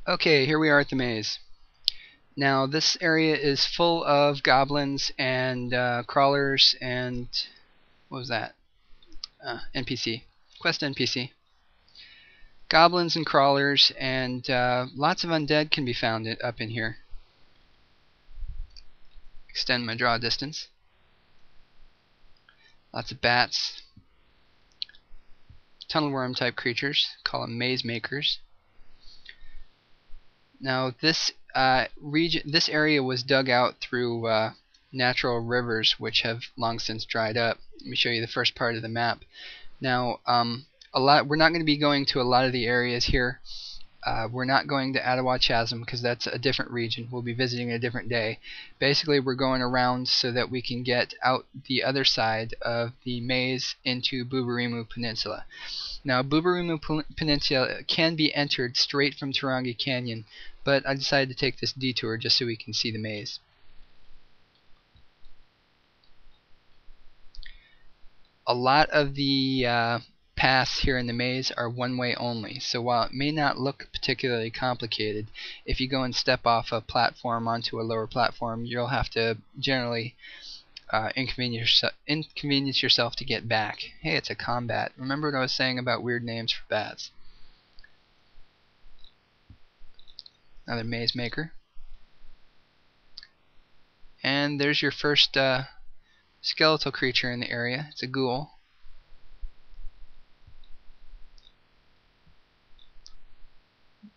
Okay, here we are at the maze. Now this area is full of goblins and crawlers and what was that? NPC. Quest NPC. Goblins and crawlers and lots of undead can be found up in here. Extend my draw distance. Lots of bats. Tunnel worm type creatures. Call them maze makers. Now this this area was dug out through natural rivers which have long since dried up. Let me show you the first part of the map. Now we're not going to be going to a lot of the areas here. We're not going to Ottawa Chasm because that's a different region. We'll be visiting a different day. Basically we're going around so that we can get out the other side of the maze into Buburimu Peninsula. Now Buburimu Peninsula can be entered straight from Taronga Canyon, but I decided to take this detour just so we can see the maze. A lot of the paths here in the maze are one-way only, so while it may not look particularly complicated, if you go and step off a platform onto a lower platform, you'll have to generally inconvenience yourself to get back. Hey, it's a combat. Remember what I was saying about weird names for bats? Another maze maker. And there's your first skeletal creature in the area. It's a ghoul.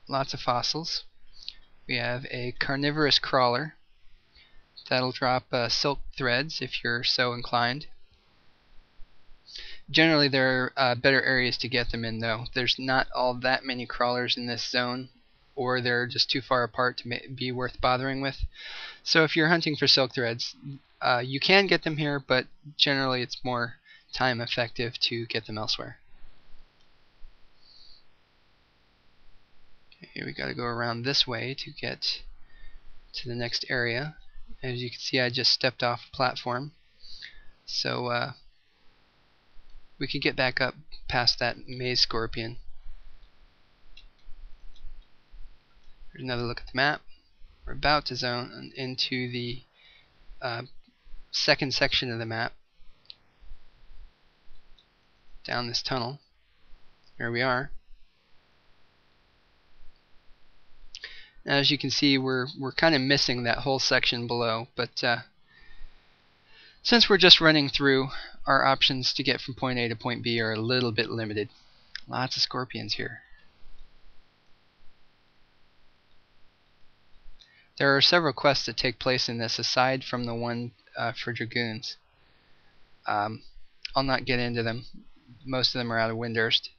Lots of fossils. We have a carnivorous crawler. That'll drop silk threads if you're so inclined. Generally there are better areas to get them in though. There's not all that many crawlers in this zone, or they're just too far apart to be worth bothering with. So if you're hunting for silk threads, you can get them here, but generally it's more time effective to get them elsewhere. Okay, we gotta go around this way to get to the next area. As you can see, I just stepped off a platform, so we can get back up past that maze scorpion. Here's another look at the map. We're about to zone into the second section of the map. Down this tunnel. Here we are. Now, as you can see, we're kind of missing that whole section below, but since we're just running through, our options to get from point A to point B are a little bit limited. Lots of scorpions here. There are several quests that take place in this aside from the one for dragoons. I'll not get into them. Most of them are out of Windurst.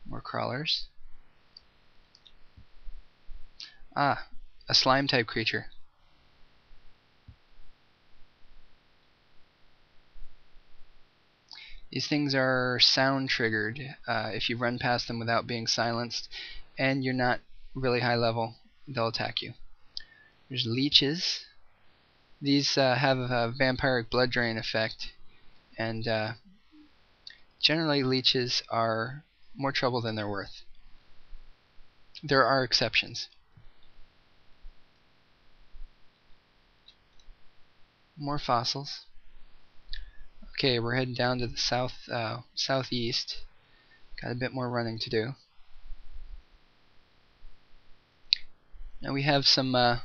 More crawlers. A slime type creature. These things are sound triggered if you run past them without being silenced and you're not really high level, they'll attack you. There's leeches. These have a vampiric blood drain effect, and generally leeches are more trouble than they're worth. There are exceptions. More fossils. Okay, we're heading down to the southeast. Got a bit more running to do. Now we have some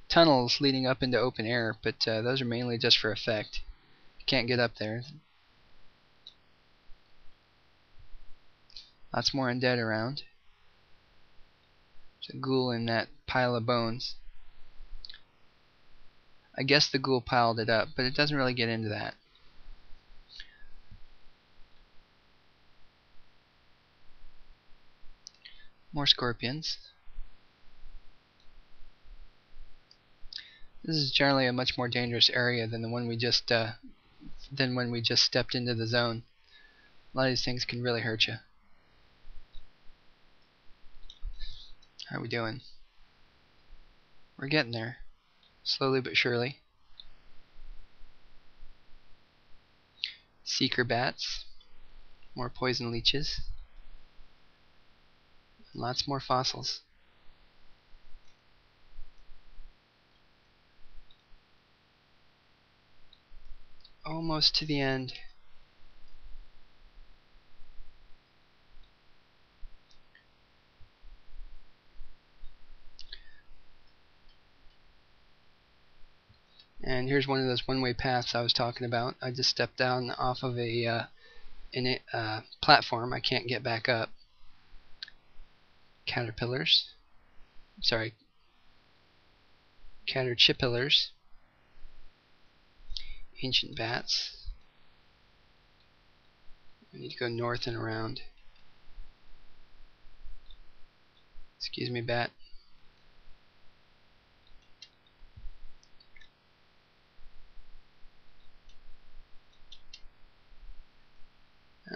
tunnels leading up into open air, but those are mainly just for effect. You can't get up there. Lots more undead around. There's a ghoul in that pile of bones. I guess the ghoul piled it up, but it doesn't really get into that. More scorpions. This is generally a much more dangerous area than the one we just when we just stepped into the zone. A lot of these things can really hurt you. How are we doing? We're getting there, slowly but surely. Seeker bats, more poison leeches. Lots more fossils. Almost to the end. And here's one of those one-way paths I was talking about. I just stepped down off of a platform. I can't get back up. Caterpillars. Sorry. Caterpillars. Ancient bats. I need to go north and around. Excuse me, bat.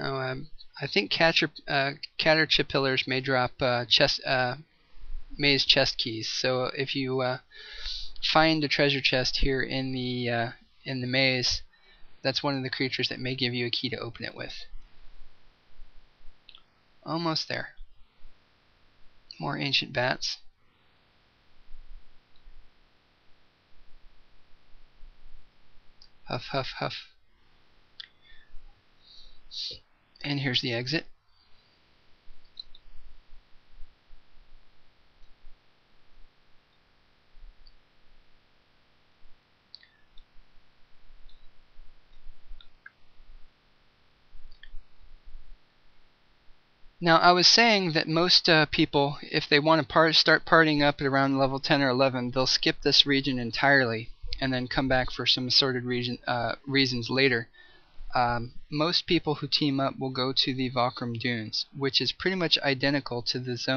Oh, I think caterpillars may drop maze chest keys. So if you find a treasure chest here in the maze, that's one of the creatures that may give you a key to open it with. Almost there. More ancient bats. Huff, huff, huff. And here's the exit. Now, I was saying that most people, if they want to start partying up at around level 10 or 11, they'll skip this region entirely and then come back for some assorted reasons later. Most people who team up will go to the Ffxi Dunes, which is pretty much identical to the zone